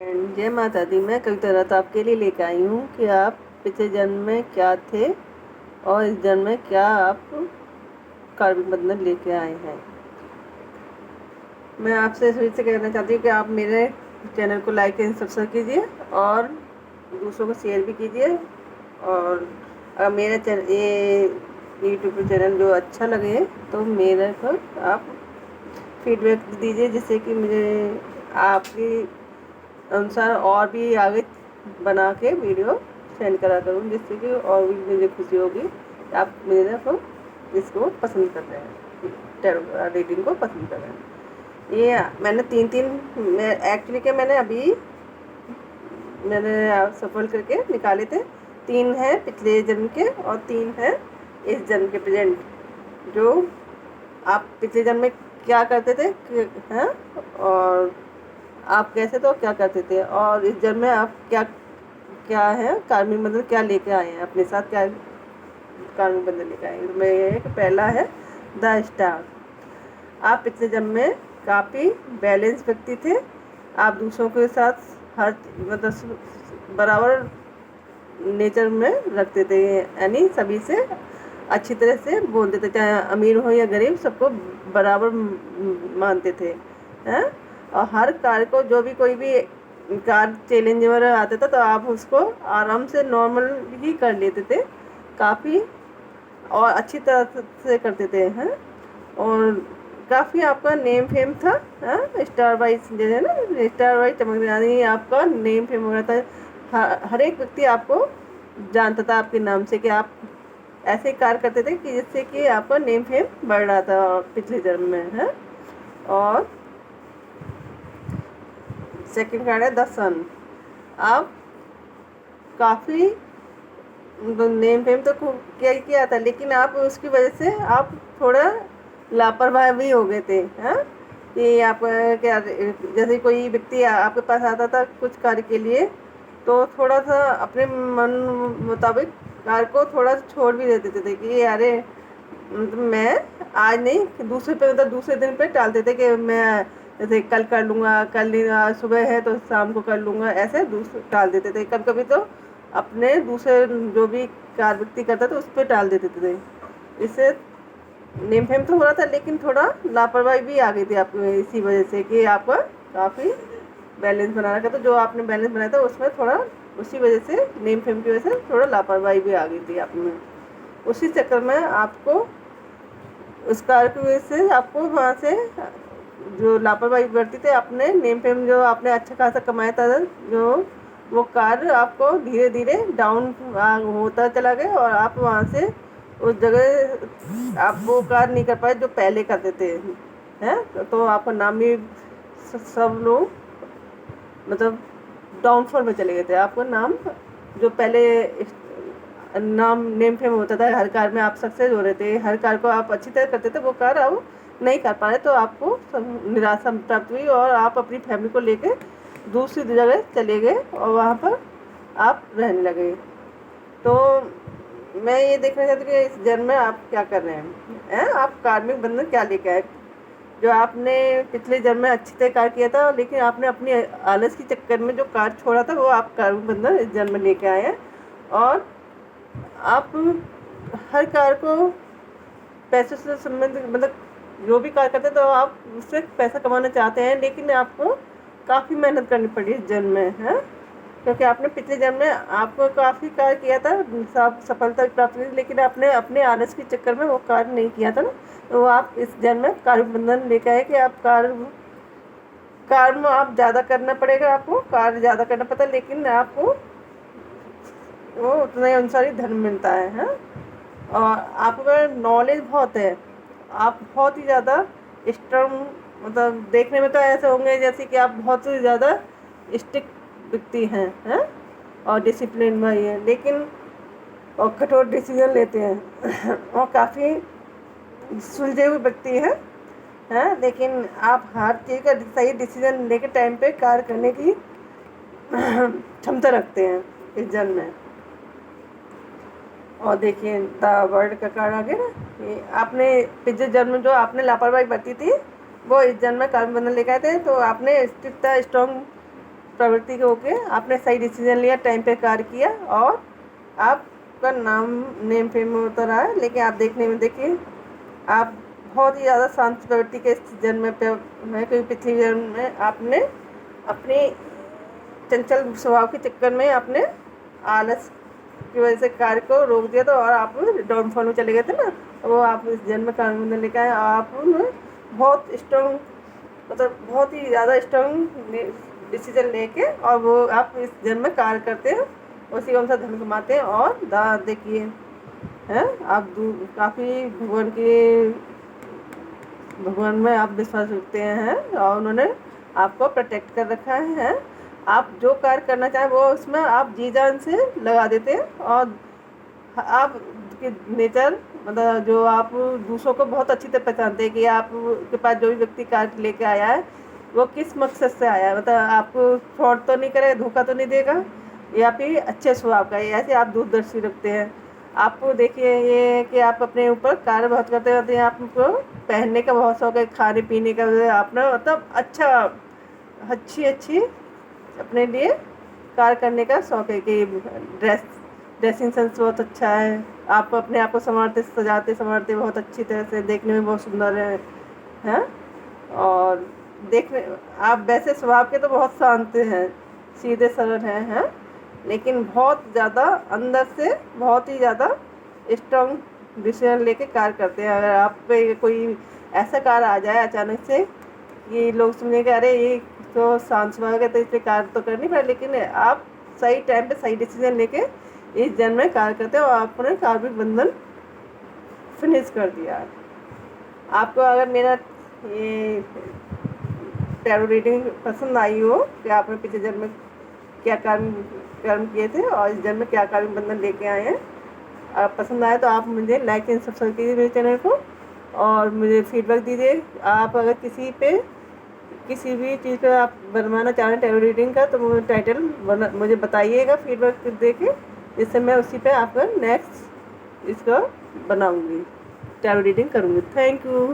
जय माता दी। मैं कविता रात आपके लिए लेकर आई हूँ कि आप पिछले जन्म में क्या थे और इस जन्म में क्या आप कार्मिक बंधन लेके आए हैं। मैं आपसे फिर से कहना चाहती हूँ कि आप मेरे चैनल को लाइक एंड सब्सक्राइब कीजिए और दूसरों को शेयर भी कीजिए। और अगर मेरा ये यूट्यूब चैनल जो अच्छा लगे तो मेरे को आप फीडबैक दीजिए, जिससे कि मुझे आपकी अनुसार और भी आगे बना के वीडियो सेंड करा करूँ, जिससे कि और भी मुझे खुशी होगी कि आप मेरे को इसको पसंद कर रहे हैं, टैरो रीडिंग को पसंद कर रहे हैं। ये मैंने मैं एक्चुअली के मैंने सफल करके निकाले थे। 3 हैं पिछले जन्म के और 3 हैं इस जन्म के प्रेजेंट। जो आप पिछले जन्म में क्या करते थे हैं और आप कैसे तो क्या करते थे, और इस जन्म में आप क्या क्या है कार्मिक बंधन क्या लेके आए हैं अपने साथ, क्या कार्मिक बंधन लेके आए हैं। मैं ये है कि पहला है द स्टार। आप पिछले जन्म में काफ़ी बैलेंस व्यक्ति थे। आप दूसरों के साथ हर बराबर नेचर में रखते थे, यानी सभी से अच्छी तरह से बोलते थे, चाहे अमीर हो या गरीब, सबको बराबर मानते थे हैं। और हर कार्य को जो भी कोई भी कार्य चैलेंज वगैरह आता था तो आप उसको आराम से नॉर्मल ही कर लेते थे, काफ़ी और अच्छी तरह से करते थे हैं। और काफ़ी आपका नेम फेम था स्टार वाइज, जैसे ना स्टार वाइज चमक, यानी आपका नेम फेम हो रहा था। हर एक व्यक्ति आपको जानता था आपके नाम से, कि आप ऐसे कार्य करते थे कि जिससे कि आपका नेम फेम बढ़ रहा था पिछले जन्म में है। और सेकंड कार्ड है द सन। आप काफ़ी नेम फेम तो क्या किया था, लेकिन आप उसकी वजह से आप थोड़ा लापरवाह भी हो गए थे हैं। कि आप क्या, जैसे कोई व्यक्ति आपके पास आता था कुछ कार्य के लिए, तो थोड़ा सा अपने मन मुताबिक कार्य को थोड़ा छोड़ भी देते थे कि अरे मैं आज नहीं, दूसरे दिन पे टाल देते कि मैं जैसे कल कर लूँगा, कल नहीं, आज सुबह है तो शाम को कर लूँगा, ऐसे टाल देते थे। कभी कभी तो अपने दूसरे जो भी कार्य व्यक्ति करता था उस पर टाल देते थे। इससे नेम फेम तो हो रहा था, लेकिन थोड़ा लापरवाही भी आ गई थी आपको, इसी वजह से कि आपका काफ़ी बैलेंस बना रखा था। जो आपने बैलेंस बनाया था उसमें थोड़ा, उसी वजह से नेम फेम की वजह से थोड़ा लापरवाही भी आ गई थी आप में। उसी चक्कर में आपको उस कार्य की वजह से आपको वहाँ से जो लापरवाही बरती थे, अपने नेम फेम जो आपने अच्छा खासा कमाया था, जो वो कार्य आपको धीरे धीरे डाउन होता चला गया और आप वहाँ से उस जगह आप वो कार्य नहीं कर पाए जो पहले करते थे हैं। तो आपका नाम भी सब लोग मतलब डाउनफॉल में चले गए थे। आपका नाम जो पहले नाम नेम फेम होता था, हर कार्य में आप सक्सेस हो रहे थे, हर कार्य को आप अच्छी तरह करते थे, वो कार्य अब नहीं कर पा रहे, तो आपको निराशा प्राप्त हुई और आप अपनी फैमिली को लेकर दूसरी जगह चले गए और वहाँ पर आप रहने लगे। तो मैं ये देखना चाहती हूँ कि इस जन्म में आप क्या कर रहे हैं आप कार्मिक बंधन क्या लेके आए। जो आपने पिछले जन्म में अच्छी तरह कार्य किया था, लेकिन आपने अपनी आलस के चक्कर में जो कार्य छोड़ा था, वो आप कार्मिक बंधन इस जन्म में लेके आए हैं। और आप हर कार्य को पैसे से संबंधित, मतलब जो भी कार्य करते हैं तो आप उससे पैसा कमाना चाहते हैं, लेकिन आपको काफ़ी मेहनत करनी पड़ी इस जन्म में है, क्योंकि आपने पिछले जन्म में आपको काफ़ी कार्य किया था, सफलता प्राप्त हुई, लेकिन आपने अपने आलस के चक्कर में वो कार्य नहीं किया था ना। तो आप इस जन्म में कार्य बंधन लेकर आए कि आप कार्य में आप ज़्यादा करना पड़ेगा, आपको कार्य ज़्यादा करना पड़ता है, लेकिन आपको वो उतने अनुसार ही धर्म मिलता है। और आपका नॉलेज बहुत है, आप बहुत ही ज़्यादा स्ट्रॉन्ग, मतलब देखने में तो ऐसे होंगे जैसे कि आप बहुत ही ज़्यादा स्ट्रिक्ट व्यक्ति हैं और डिसिप्लिन भाई है, लेकिन और कठोर डिसीजन लेते हैं और काफ़ी सुलझे हुए व्यक्ति हैं, लेकिन आप हर चीज़ का सही डिसीजन लेकर टाइम पे कार्य करने की क्षमता रखते हैं इस जन्म में। और देखिए द वर्ल्ड का कार्ड आ गया ना, ये आपने पिछले जन्म में जो आपने लापरवाही बरती थी वो इस जन्म में कर्म बंधन लेकर आए थे। तो आपने स्ट्रॉन्ग प्रवृत्ति के होके आपने सही डिसीजन लिया, टाइम पे कार्य किया और आपका नेम फेम होता रहा है। लेकिन आप देखने में देखिए आप बहुत ही ज़्यादा शांत प्रवृत्ति के इस जन्म पे है, क्योंकि पिछले जन्म में आपने अपनी चंचल स्वभाव के चक्कर में अपने आलस की वजह से कार्य को रोक दिया था और आप डाउनफॉल में चले गए थे ना। वो आप इस जन्म कार्य में लेकर आए, आप बहुत स्ट्रॉन्ग, मतलब बहुत ही ज़्यादा स्ट्रॉन्ग डिसीजन लेके और वो आप इस जन्म में कार्य करते हैं, उसी के अनुसार धन कमाते हैं। और देखिए हैं आप काफ़ी भगवान में आप विश्वास रखते हैं और उन्होंने आपको प्रोटेक्ट कर रखा है। आप जो कार्य करना चाहें वो उसमें आप जी जान से लगा देते हैं और आप के नेचर, मतलब जो आप दूसरों को बहुत अच्छी तरह पहचानते हैं कि आपके पास जो भी व्यक्ति कार्ड लेके आया है वो किस मकसद से आया है, मतलब आपको फ्रॉड तो नहीं करेगा, धोखा तो नहीं देगा, या फिर अच्छे स्वभाव का है, ऐसे आप दूरदर्शी रखते हैं। आपको देखिए ये कि आप अपने ऊपर कार्य बहुत करते रहते हैं, आपको पहनने का बहुत शौक है, खाने पीने का आपने मतलब अच्छी अपने लिए कार्य करने का शौक है कि ड्रेसिंग सेंस बहुत अच्छा है, आप अपने आप को सजाते संवारते बहुत अच्छी तरह से, देखने में बहुत सुंदर हैं। और देखने आप वैसे स्वभाव के तो बहुत शांत हैं, सीधे सरल हैं, लेकिन बहुत ज़्यादा अंदर से बहुत ही ज़्यादा स्ट्रॉन्ग डिसीजन लेके कार्य करते हैं। अगर आप पे कोई ऐसा कार्य आ जाए अचानक से कि लोग समझेंगे अरे ये तो शांत स्वभाव है तो इस पर कार्य तो कर नहीं पाए, लेकिन आप सही टाइम पे सही डिसीजन लेके इस जन्म में कार्य करते हो और आपने कार्मिक बंधन फिनिश कर दिया। आपको अगर मेरा ये टैरो रीडिंग पसंद आई हो कि आपने पिछले जन्म में क्या कर्म किए थे और इस जन्म में क्या कार्मिक बंधन लेके आए हैं, आप पसंद आए तो आप मुझे लाइक एंड सब्सक्राइब कीजिए मेरे चैनल को और मुझे फीडबैक दीजिए। आप अगर किसी भी चीज़ पर आप बनवाना चाह रहे हैं टैरो रीडिंग का तो मुझे टाइटल मुझे बताइएगा फीडबैक दे के, इससे मैं उसी पे आपका नेक्स्ट इसका बनाऊंगी, टैरो रीडिंग करूंगी। Thank you.